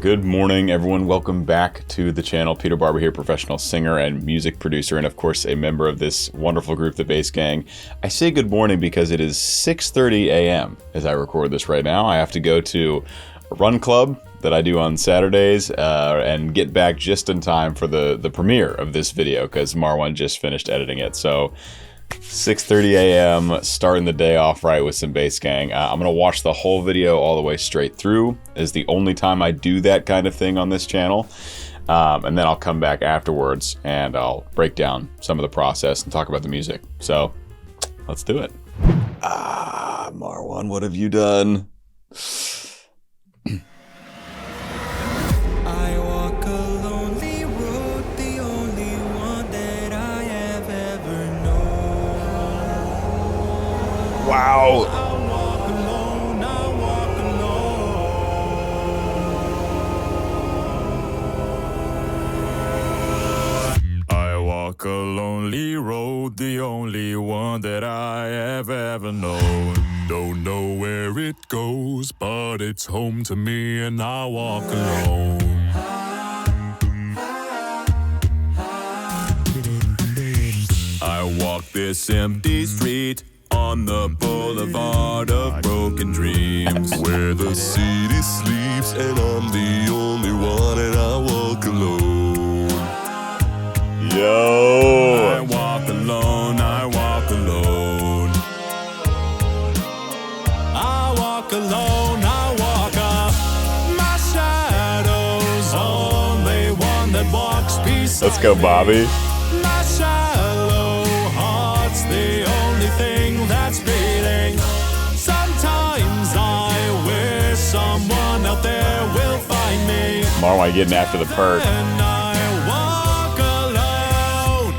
Good morning, everyone. Welcome back to the channel. Peter Barber here, professional singer and music producer, and of course a member of this wonderful group, the Bass Gang. I say good morning because it is 6:30 a.m. as I record this right now. I have to go to a run club that I do on Saturdays and get back just in time for the premiere of this video because Marwan just finished editing it. So 6:30 a.m. starting the day off right with some Bass Gang. I'm gonna watch the whole video all the way straight through. Is the only time I do that kind of thing on this channel, and then I'll come back afterwards and I'll break down some of the process and talk about the music. So let's do it. Marwan, what have you done? Wow. I walk a lonely road, the only one that I have ever known. Don't know where it goes, but it's home to me, and I walk alone. I walk this empty street on the boulevard of broken dreams, where the city sleeps and I'm the only one, and I walk alone. Yo! I walk alone, I walk alone. I walk alone, I walk my shadow's only one that walks beside Let's go, Bobby. My shallow heart's the only thing that's beating. Sometimes I wish someone out there will find me. Marwan getting after the perk. And I walk alone.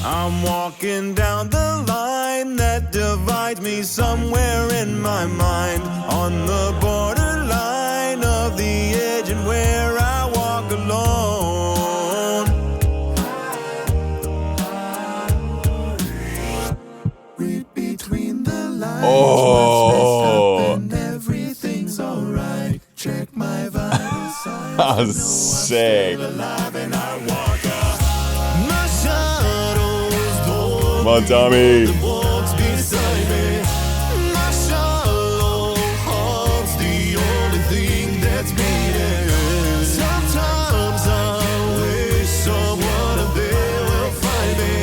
I'm walking down the line that divides me somewhere in my mind, on the borderline of the edge and where I walk alone. Read between the lines. Oh, and everything's alright. Check my vital signs. sick. Alive and I walk my shadow's door. Come on, Tommy. Walks beside me. My shallow heart's the only thing that's beating. Sometimes I wish someone up there will find me.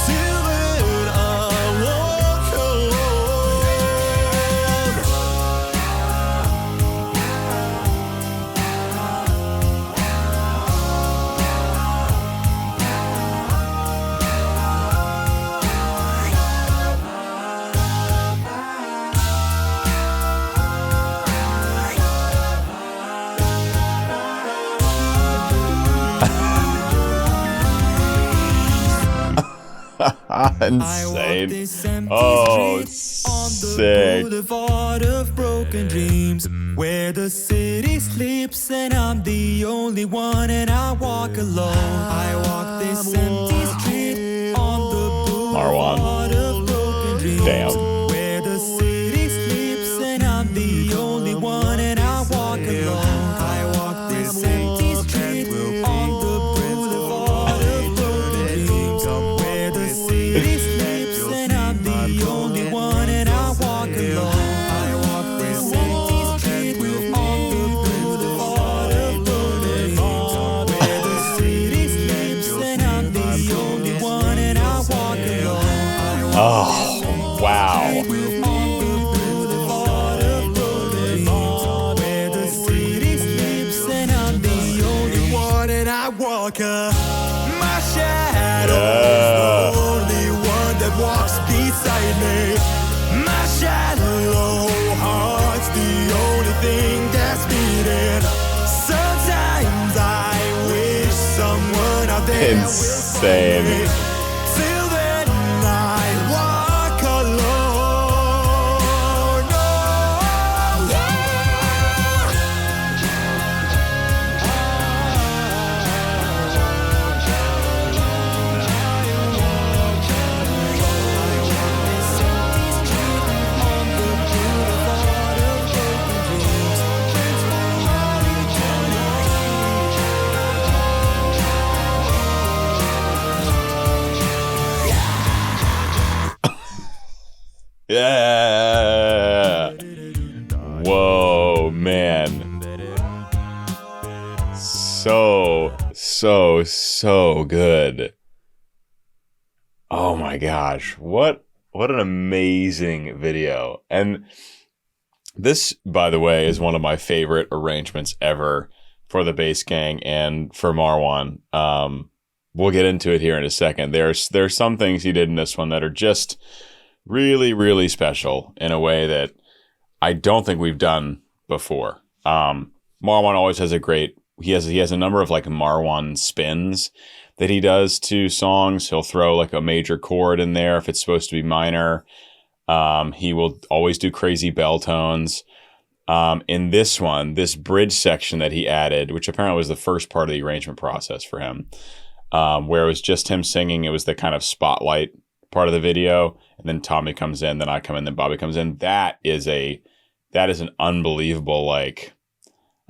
Till then I walk alone. Insane. Oh, sick. Boulevard of broken dreams, where the city sleeps and I'm the only one, and I walk alone. I walk this empty street on the boulevard of broken dreams. Damn. Where the city sleeps and I'm the only one, and I walk alone. I walk this empty street on the boulevard of broken dreams, where the city sleeps and I'm the only one, and I walk alone. I walk this empty street on the boulevard of broken dreams, where the city sleeps and I'm the only one, and I walk alone. Oh, wow. My shadow's the only one that walks beside me. My shallow heart's the only thing that's beating. Sometimes I wish someone out there will Insane. find me. Till then I walk alone. Oh, yeah. Yeah. Whoa, man. So good. Oh my gosh. What an amazing video. And this, by the way, is one of my favorite arrangements ever for the Bass Gang and for Marwan. We'll get into it here in a second. There's some things he did in this one that are just really, really special in a way that I don't think we've done before. Marwan always has he has a number of like Marwan spins that he does to songs. He'll throw like a major chord in there if it's supposed to be minor. He will always do crazy bell tones. In this one, this bridge section that he added, which apparently was the first part of the arrangement process for him, where it was just him singing. It was the kind of spotlight part of the video. And then Tommy comes in, then I come in, then Bobby comes in. That is an unbelievable, like,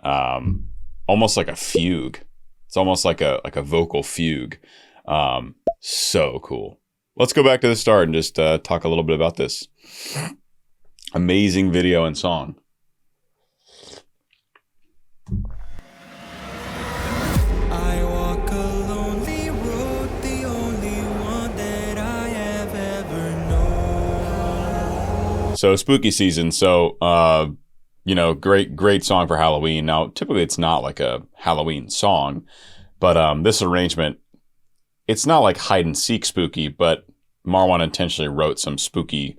almost like a fugue. It's almost like a vocal fugue. So cool. Let's go back to the start and just talk a little bit about this amazing video and song. I walk a lonely road, the only one that I have ever known. So spooky season. So, great song for Halloween. Now, typically it's not like a Halloween song, but this arrangement, it's not like hide and seek spooky, but Marwan intentionally wrote some spooky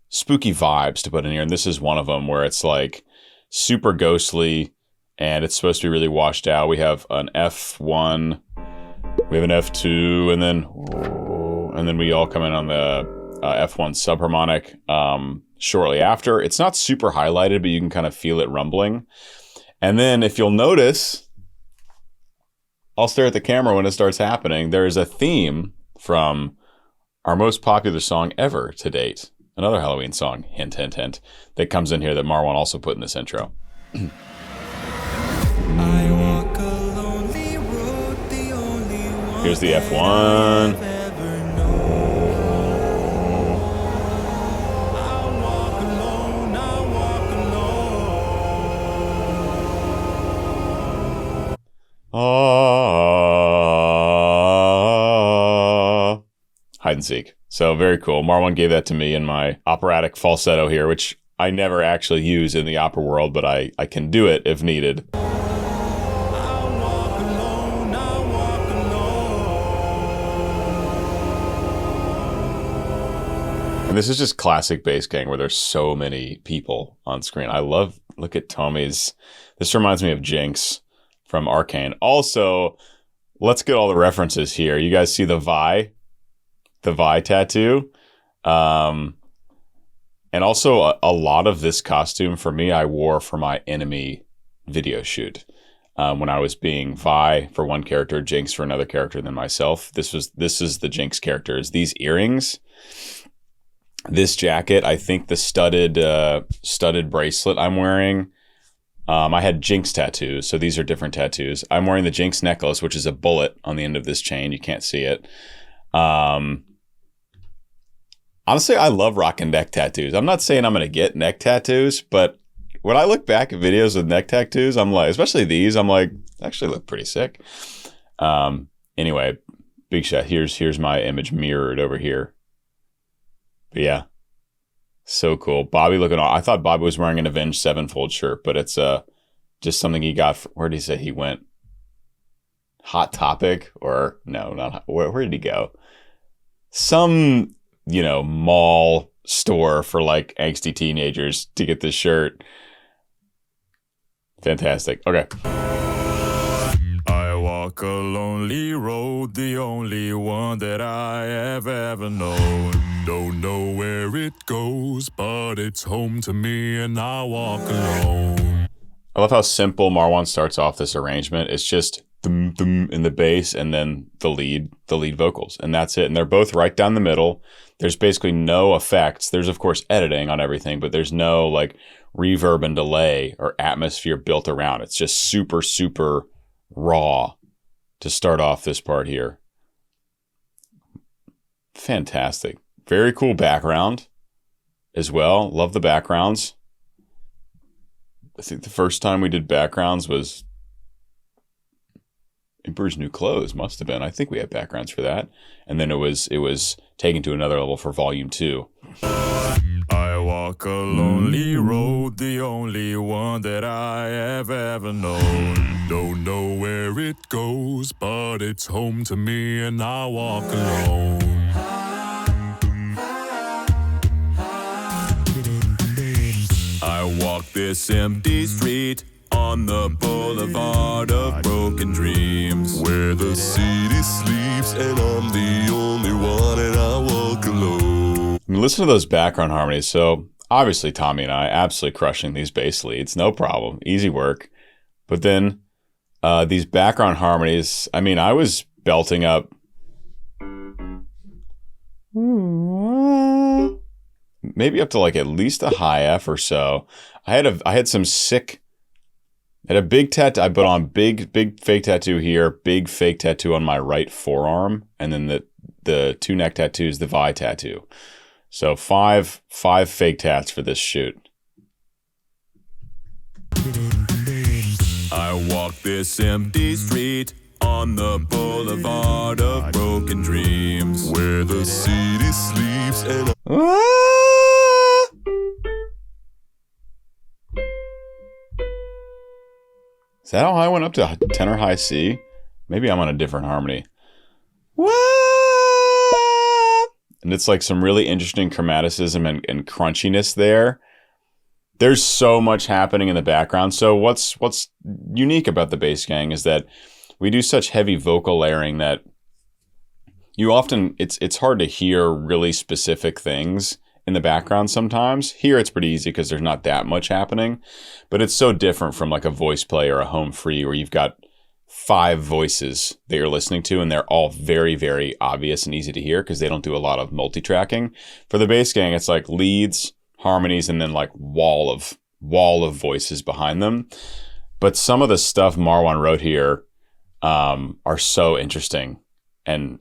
vibes to put in here. And this is one of them where it's like super ghostly and it's supposed to be really washed out. We have an F1, we have an F2, and then we all come in on the F1 subharmonic shortly after. It's not super highlighted, but you can kind of feel it rumbling. And then if you'll notice, I'll stare at the camera when it starts happening. There's a theme from our most popular song ever to date. Another Halloween song, hint, hint, hint, that comes in here that Marwan also put in this intro. I walk a lonely road, the only one. Here's the F1. Hide and seek. So very cool. Marwan gave that to me in my operatic falsetto here, which I never actually use in the opera world, but I can do it if needed. And this is just classic Bass Gang where there's so many people on screen. Look at Tommy's. This reminds me of Jinx from Arcane. Also, let's get all the references here. You guys see the Vi tattoo. And also a lot of this costume for me, I wore for my Enemy video shoot. When I was being Vi for one character, Jinx for another character, and then myself. This is the Jinx characters. These earrings, this jacket, I think the studded bracelet I'm wearing. I had Jinx tattoos, so these are different tattoos. I'm wearing the Jinx necklace, which is a bullet on the end of this chain. You can't see it. Honestly, I love rocking neck tattoos. I'm not saying I'm going to get neck tattoos, but when I look back at videos with neck tattoos, I'm like, especially these, I'm like, actually look pretty sick. Anyway, big shot. Here's my image mirrored over here. But yeah, so cool. Bobby looking on. I thought Bobby was wearing an Avenged Sevenfold shirt, but it's just something he got. Where did he say he went? Hot Topic, or no, not where did he go? Some mall store for like angsty teenagers to get this shirt. Fantastic. Okay. I walk a lonely road, the only one that I have ever known. Don't know where it goes, but it's home to me and I walk alone. I love how simple Marwan starts off this arrangement. It's just thum, thum in the bass and then the lead vocals, and that's it. And they're both right down the middle. There's basically no effects. There's of course editing on everything, but there's no like reverb and delay or atmosphere built around. It's just super, super raw to start off this part here. Fantastic. Very cool background. as well. Love the backgrounds. I think the first time we did backgrounds was Emperor's New Clothes, must have been. I think we had backgrounds for that. And then it was taken to another level for volume 2. I walk a lonely road, the only one that I have ever known. Don't know where it goes, but it's home to me, and I walk alone. I walk this empty street on the boulevard of broken dreams, where the city sleeps and I'm the only one, and I walk alone. I mean, listen to those background harmonies. So obviously Tommy and I absolutely crushing these bass leads, no problem, easy work. But then these background harmonies, I mean, I was belting up maybe up to like at least a high F or so. I had some sick. I had a big tattoo. I put on big fake tattoo here, big fake tattoo on my right forearm, and then the 2 neck tattoos, the Vi tattoo. So five fake tats for this shoot. I walk this empty street on the boulevard of broken dreams, where the city sleeps and Is that how I went up to tenor high C? Maybe I'm on a different harmony. And it's like some really interesting chromaticism and crunchiness there. There's so much happening in the background. So what's unique about the Bass Gang is that we do such heavy vocal layering that you often, it's hard to hear really specific things in the background sometimes. Here it's pretty easy because there's not that much happening, but it's so different from like a voice play or a home free where you've got 5 voices that you're listening to and they're all very, very obvious and easy to hear because they don't do a lot of multi-tracking. For the Bass Gang, it's like leads, harmonies, and then like wall of voices behind them. But some of the stuff Marwan wrote here are so interesting and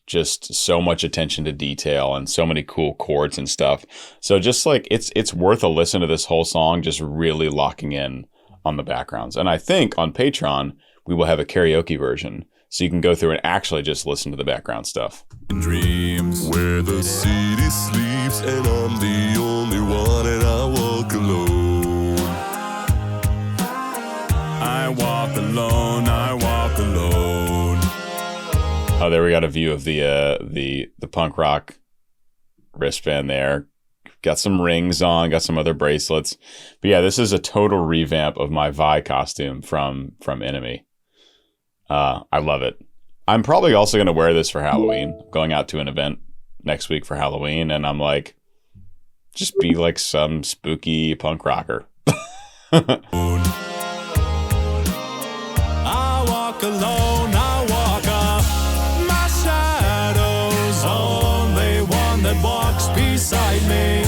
just so much attention to detail and so many cool chords and stuff. So just like it's worth a listen to this whole song, just really locking in on the backgrounds. And I think on Patreon we will have a karaoke version, so you can go through and actually just listen to the background stuff. dreams, where the city sleeps and I'm the only one, and I walk alone. I walk alone, I walk alone. Oh, there we got a view of the punk rock wristband there. Got some rings on, got some other bracelets. But yeah, this is a total revamp of my Vi costume from Enemy. I love it. I'm probably also going to wear this for Halloween. I'm going out to an event next week for Halloween, and I'm like, just be like some spooky punk rocker. I walk alone, I walk my shadow's only one that walks beside me.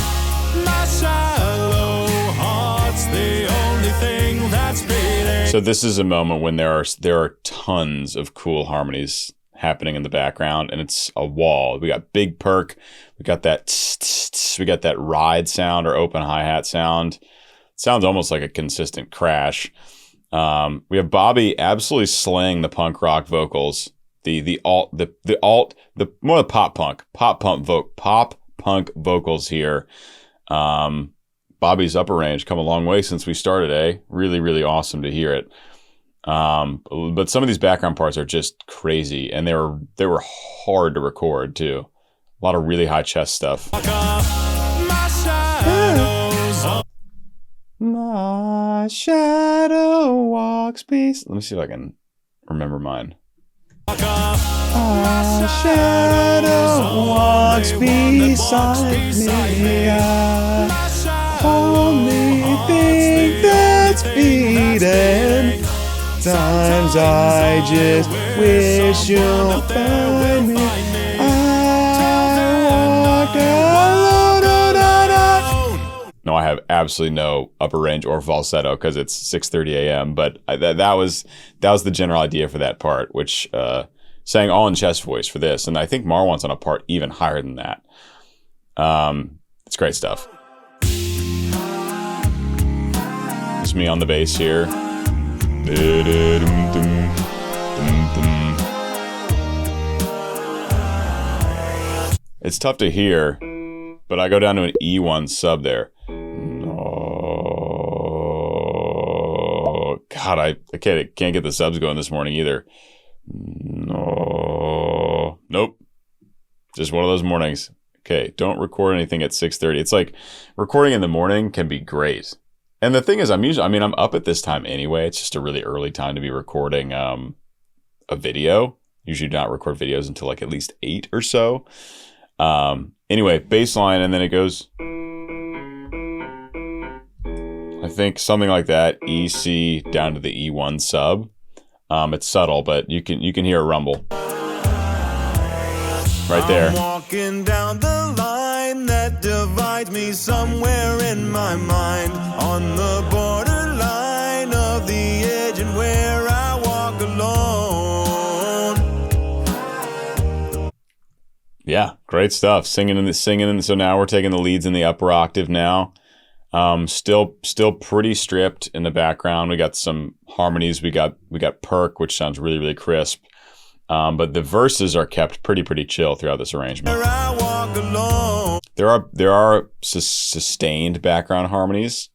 My shallow heart's the only thing that's beating. So this is a moment when there are tons of cool harmonies happening in the background, and it's a wall. We got big perk, we got that we got that ride sound or open hi-hat sound. It sounds almost like a consistent crash. We have Bobby absolutely slaying the punk rock vocals. The more the pop punk vocals here. Bobby's upper range come a long way since we started, eh? Really, really awesome to hear it. But some of these background parts are just crazy, and they were hard to record too. A lot of really high chest stuff. My shadow walks peace. Let me see if I can remember mine. My shadow walks beside me. Only thing that's beating. Times I just wish you'll find me. I walk alone. No, I have absolutely no upper range or falsetto because it's 6:30 a.m. But that was the general idea for that part, which sang all in chest voice for this, and I think Marwan's on a part even higher than that. It's great stuff. It's me on the bass here. It's tough to hear, but I go down to an E1 sub there. Oh, God, I can't get the subs going this morning either. No, nope. Just one of those mornings. Okay, don't record anything at 6:30. It's like recording in the morning can be great. And the thing is, I'm up at this time anyway. It's just a really early time to be recording a video. Usually do not record videos until like at least 8 or so. Anyway, bass line, and then it goes, I think something like that, E, C, down to the E1 sub. It's subtle, but you can hear a rumble. Right there. I'm walking down the line that divides me somewhere in my mind, on the borderline of the edge and where I walk alone. Yeah, great stuff. Singing. So now we're taking the leads in the upper octave now. Still pretty stripped in the background. We got some harmonies. We got perk, which sounds really, really crisp. But the verses are kept pretty chill throughout this arrangement. There are sustained background harmonies,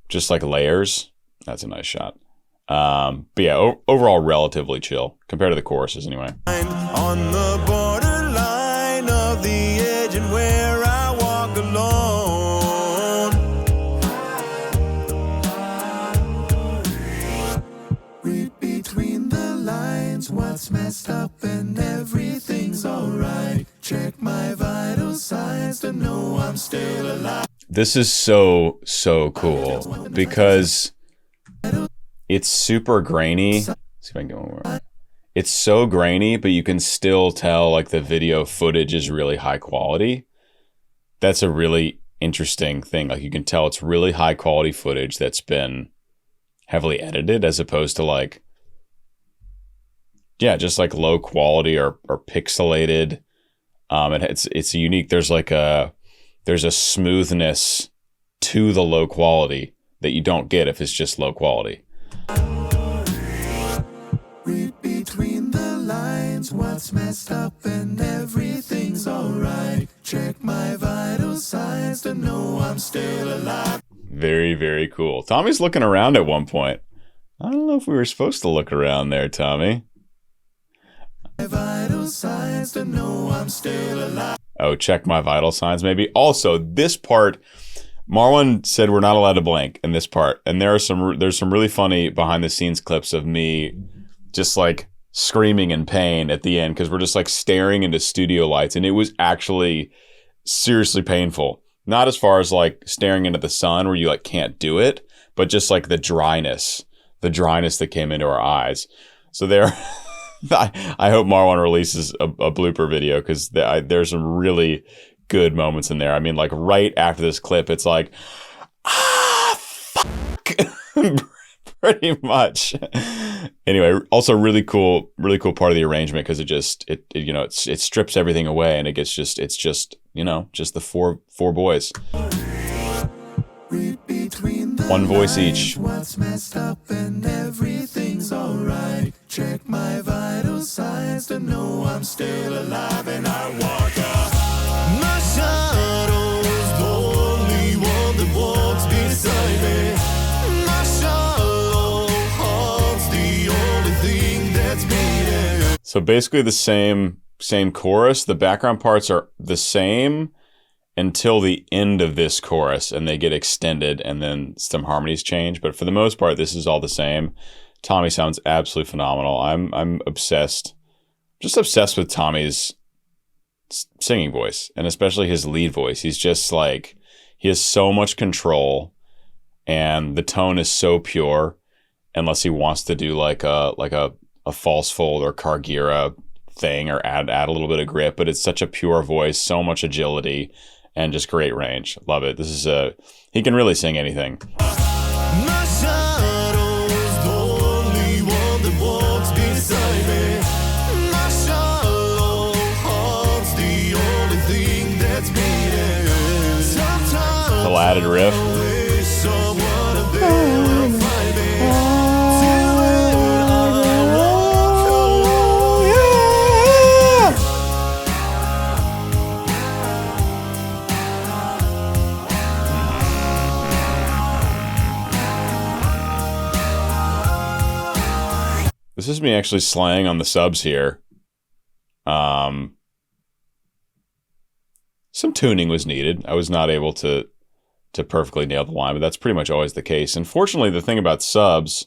just like layers. That's a nice shot. But yeah, overall relatively chill compared to the choruses anyway. On the borderline of the edge and where I walk alone. Read between the lines what's messed up and everything's alright. Check my vital signs to know I'm still alive. This is so cool because it's super grainy. Let's see if I can get one more. It's so grainy, but you can still tell like the video footage is really high quality. That's a really interesting thing. Like you can tell it's really high quality footage that's been heavily edited as opposed to like, yeah, just like low quality or pixelated. And it's unique. There's a smoothness to the low quality that you don't get if it's just low quality. Read between the lines what's messed up and everything's alright. Check my vital signs to know I'm still alive. Very, very cool. Tommy's looking around at one point. I don't know if we were supposed to look around there, Tommy. My vital signs to know I'm still alive. Oh, check my vital signs maybe. Also, this part, Marwan said we're not allowed to blink in this part. And there's some really funny behind the scenes clips of me just like screaming in pain at the end because we're just like staring into studio lights. And it was actually seriously painful. Not as far as like staring into the sun where you like can't do it, but just like the dryness that came into our eyes. So there, I hope Marwan releases a blooper video because there's some really good moments in there. I mean, like right after this clip, it's like, fuck, pretty much. Anyway, also really cool part of the arrangement because it strips everything away and it's just the four boys. One voice each. What's messed up and everything's alright. Check my vital signs to know I'm still alive and I walk up. My shadow's the only one that walks beside me. My shallow heart's the only thing that's beating. So basically the same chorus. The background parts are the same until the end of this chorus and they get extended and then some harmonies change. But for the most part, this is all the same. Tommy sounds absolutely phenomenal. I'm obsessed, just obsessed with Tommy's singing voice and especially his lead voice. He's just like, he has so much control and the tone is so pure unless he wants to do like a false fold or Kargira thing or add a little bit of grip, but it's such a pure voice, so much agility and just great range. Love it. This is he can really sing anything. My shadow's the only one that walks beside me. My shallow heart's the only thing that's been. padded riff. This is me actually slaying on the subs here. Some tuning was needed. I was not able to perfectly nail the line, but that's pretty much always the case. And fortunately, the thing about subs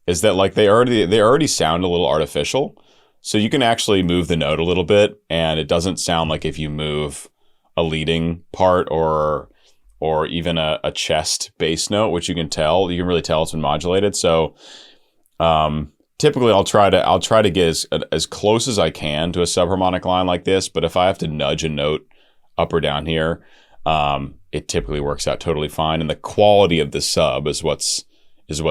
is that like they already sound a little artificial. So you can actually move the note a little bit, and it doesn't sound like if you move a leading part or even a chest bass note, which you can really tell it's been modulated. So typically I'll try to get as close as I can to a subharmonic line like this, but if I have to nudge a note up or down here, it typically works out totally fine. And the quality of the sub is what's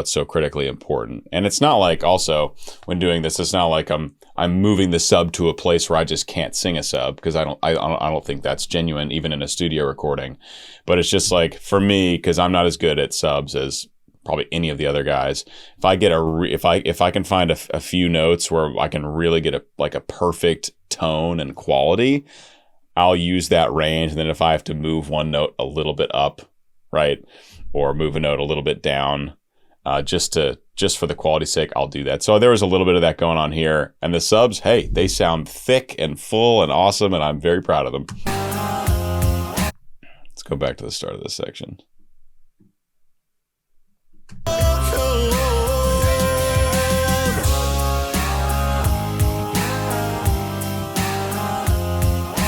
so critically important. And it's not like, also when doing this, it's not like I'm moving the sub to a place where I just can't sing a sub, because I don't think that's genuine even in a studio recording. But it's just like, for me, because I'm not as good at subs as probably any of the other guys, if I get if I can find a few notes where I can really get a perfect tone and quality, I'll use that range. And then if I have to move one note a little bit up, right, or move a note a little bit down, just for the quality's sake, I'll do that. So there was a little bit of that going on here. And the subs, hey, they sound thick and full and awesome, and I'm very proud of them. Let's go back to the start of this section.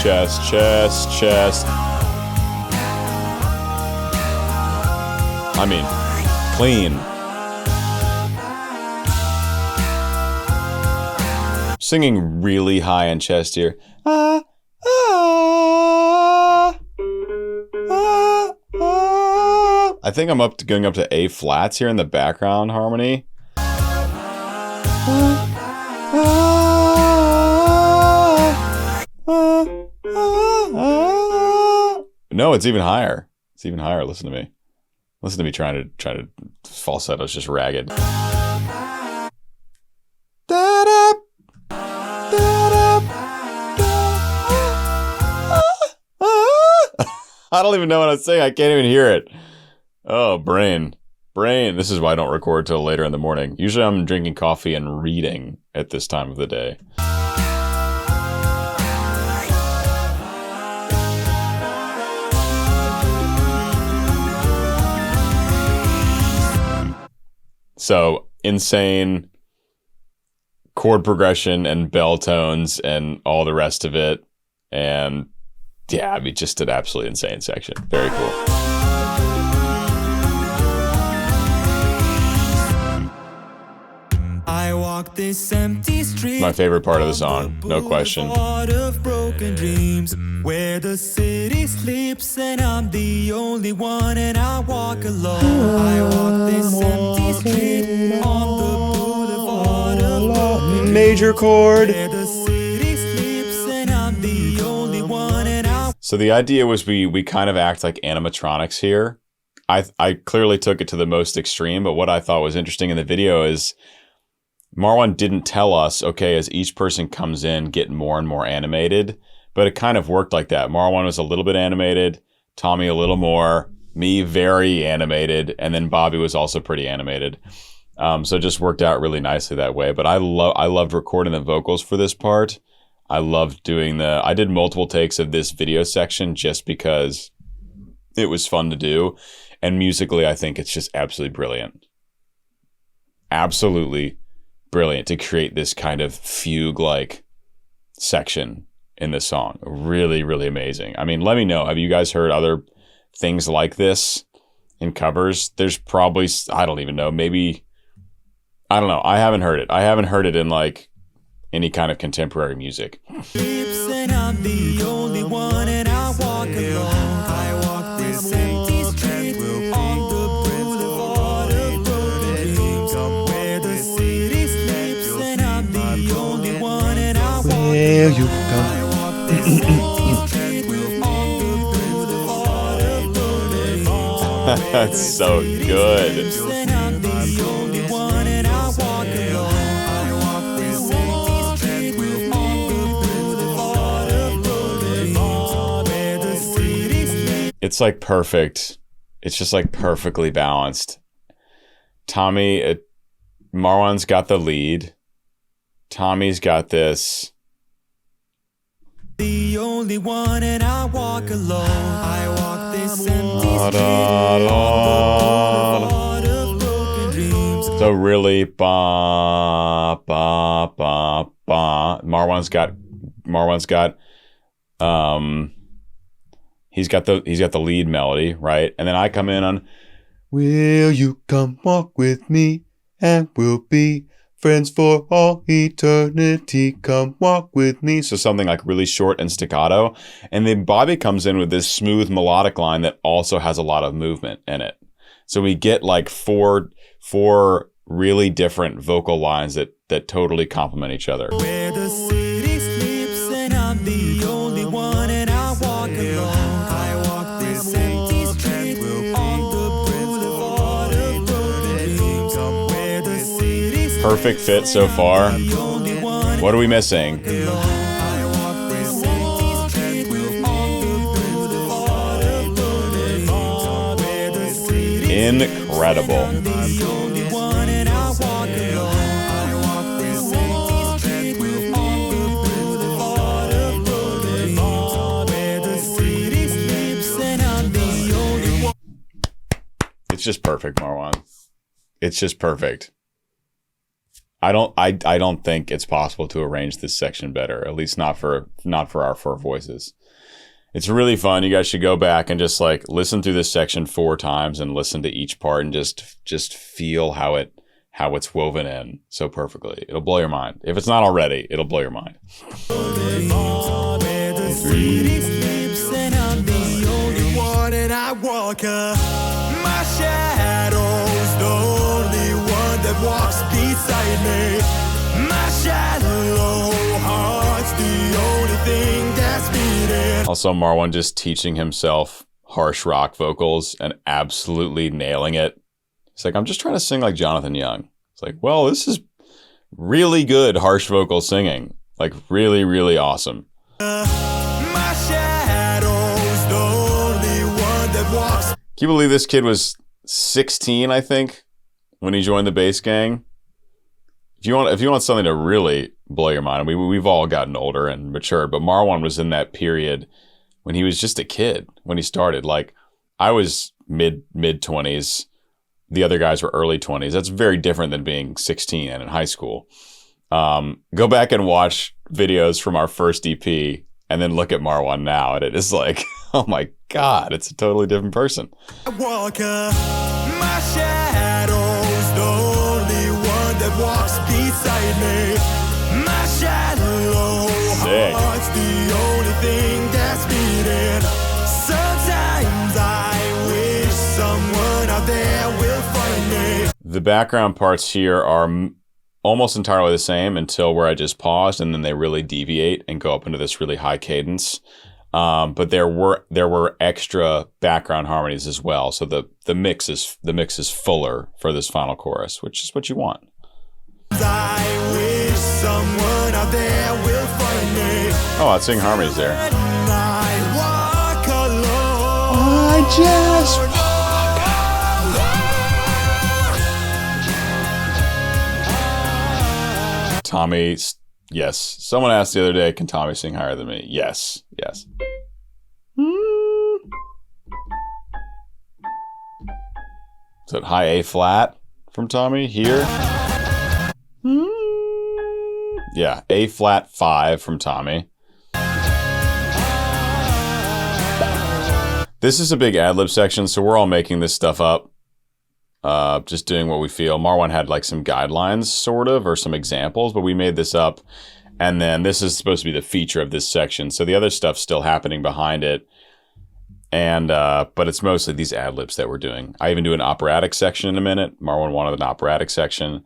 Chest, chest, chest. I mean, clean. Singing really high in chest here. I think I'm going up to A flats here in the background harmony. No, it's even higher. It's even higher. Listen to me. Listen to me trying to falsetto. It's just ragged. I don't even know what I'm saying. I can't even hear it. Oh, brain. This is why I don't record till later in the morning. Usually I'm drinking coffee and reading at this time of the day. So insane chord progression and bell tones and all the rest of it. And yeah, I mean, just an absolutely insane section. Very cool. I walk this empty street. My favorite part of the song, no question. Boulevard of broken dreams, where the city sleeps and I'm the only one, and I walk alone. I walk this empty street on the boulevard of broken dreams, Major chord. where the city sleeps and I'm the only one, and I. So the idea was we kind of act like animatronics here. I clearly took it to the most extreme, but what I thought was interesting in the video is Marwan didn't tell us, okay, as each person comes in, get more and more animated, but it kind of worked like that. Marwan was a little bit animated, Tommy a little more, me very animated, and then Bobby was also pretty animated. So it just worked out really nicely that way. But I loved recording the vocals for this part. I loved I did multiple takes of this video section just because it was fun to do. And musically, I think it's just absolutely brilliant. Absolutely brilliant to create this kind of fugue-like section in this song. Really, really amazing. I mean, let me know. Have you guys heard other things like this in covers? There's probably, I don't even know, maybe, I don't know. I haven't heard it. I haven't heard it in like any kind of contemporary music. And I'm the only one, and I walk alone. I walk this empty street on the boulevard of broken dreams, where the city sleeps and I'm the only one, and I walk alone. I walk this empty street on the boulevard of That's so good. And I'm the only one, and I walk alone. I walk this empty street on the boulevard of broken dreams, where the city sleeps. It's like perfect. It's just like perfectly balanced. Tommy, Marwan's got the lead. Tommy's got this. The only one, and I walk alone. I walk this empty street on the boulevard of broken dreams. So really, ba ba ba ba. Marwan's got he's got the lead melody, right? And then I come in on, will you come walk with me, and we'll be friends for all eternity. Come walk with me. So something like really short and staccato. And then Bobby comes in with this smooth melodic line that also has a lot of movement in it. So we get like four really different vocal lines that totally complement each other. Where the city sleeps, and I'm the only one, and I walk alone. I walk this empty street on the boulevard of broken dreams, where the city sleeps. Perfect fit so far. The only one. What are we missing? I walk this empty street on the boulevard of broken dreams, where the city Incredible. the only one, and I walk alone. I walk this empty street on the boulevard of broken dreams, where the city sleeps, and I'm the only one. It's just perfect, Marwan. It's just perfect. I don't think it's possible to arrange this section better, at least not for our four voices. It's really fun. You guys should go back and just like listen through this section 4 times and listen to each part and just feel how it's woven in so perfectly. It'll blow your mind. If it's not already, it'll blow your mind. Where the city sleeps, and I'm the only one, and I walk my shadow's the only one that walks beside me. My shallow heart's the only thing that's beating. Also, Marwan just teaching himself harsh rock vocals and absolutely nailing it. He's like, I'm just trying to sing like Jonathan Young. It's like, well, this is really good harsh vocal singing. Like really, really awesome. My shadow's the only one that walks. Can you believe this kid was 16, I think, when he joined the bass gang? If you want something to really blow your mind, we've all gotten older and matured, but Marwan was in that period when he was just a kid when he started. Like I was mid 20s, the other guys were early 20s. That's very different than being 16 and in high school. Go back and watch videos from our first EP and then look at Marwan now, and it is like, oh my God, it's a totally different person. Walk my shadow's the only one that walks beside me. My shallow heart's the only thing that's beating. Sometimes I wish someone out there will find me. The background parts here are almost entirely the same until where I just paused, and then they really deviate and go up into this really high cadence. But there were extra background harmonies as well, so the mix is fuller for this final chorus, which is what you want. I wish someone out there will find me. Oh, I'd sing harmonies there. I walk alone. I just walk. Tommy, yes. Someone asked the other day, can Tommy sing higher than me? Yes. Is it high A flat from Tommy here? Yeah, A flat 5 from Tommy. This is a big ad-lib section, so we're all making this stuff up. Just doing what we feel. Marwan had like some guidelines, sort of, or some examples, but we made this up. And then this is supposed to be the feature of this section. So the other stuff's still happening behind it. And but it's mostly these ad-libs that we're doing. I even do an operatic section in a minute. Marwan wanted an operatic section.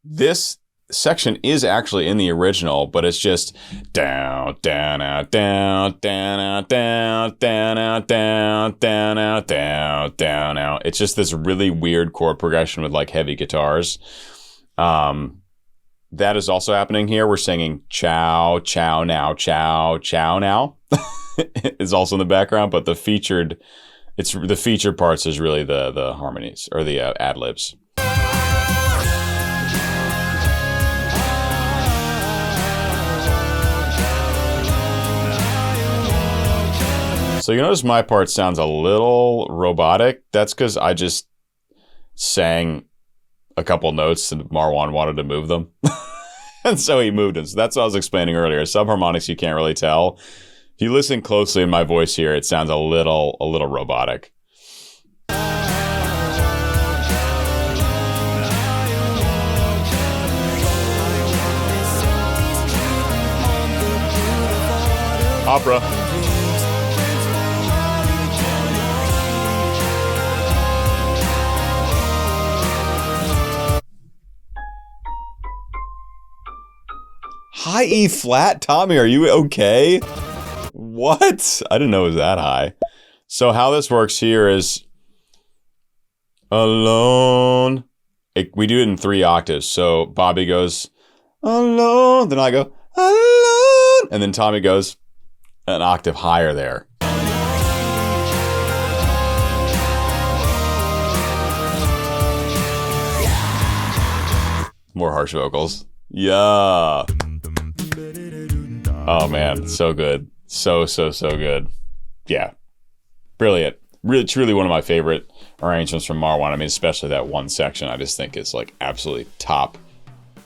This section is actually in the original, but it's just down, down, out, down, down, out, down, down, out, down, down, out, down, down, out. It's just this really weird chord progression with like heavy guitars. That is also happening here. We're singing chow, chow now, chow, chow now. Is also in the background, but the featured parts is really the harmonies or the ad libs. So you notice my part sounds a little robotic. That's because I just sang a couple notes and Marwan wanted to move them. And so he moved them. So that's what I was explaining earlier. Subharmonics you can't really tell. If you listen closely in my voice here, it sounds a little robotic. Opera. High E flat? Tommy, are you okay? What? I didn't know it was that high. So how this works here is alone. We do it in 3 octaves. So Bobby goes alone, then I go alone, and then Tommy goes an octave higher there. More harsh vocals. Yeah. Oh man, so good. So good. Yeah. Brilliant. Really, truly one of my favorite arrangements from Marwan. I mean, especially that one section, I just think is like absolutely top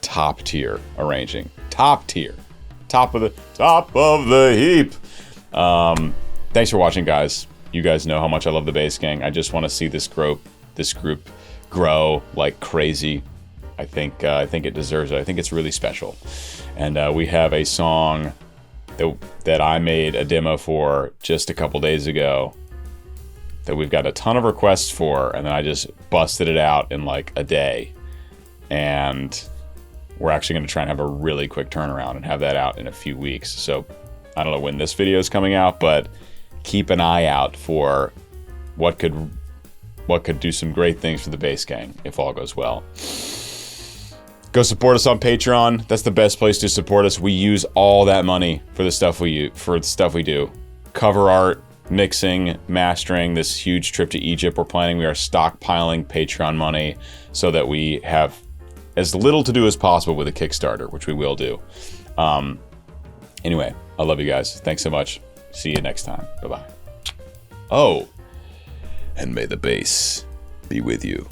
tier arranging. Top tier. Top of the heap. Thanks for watching, guys. You guys know how much I love the Bass Gang. I just want to see this group grow like crazy. I think it deserves it. I think it's really special. And we have a song that I made a demo for just a couple days ago that we've got a ton of requests for, and then I just busted it out in like a day. And we're actually going to try and have a really quick turnaround and have that out in a few weeks. So I don't know when this video is coming out, but keep an eye out for what could do some great things for the Bass Gang if all goes well. Go support us on Patreon. That's the best place to support us. We use all that money for the stuff we do. Cover art, mixing, mastering, this huge trip to Egypt we're planning. We are stockpiling Patreon money so that we have as little to do as possible with a Kickstarter, which we will do. Anyway, I love you guys. Thanks so much. See you next time. Bye-bye. Oh, and may the bass be with you.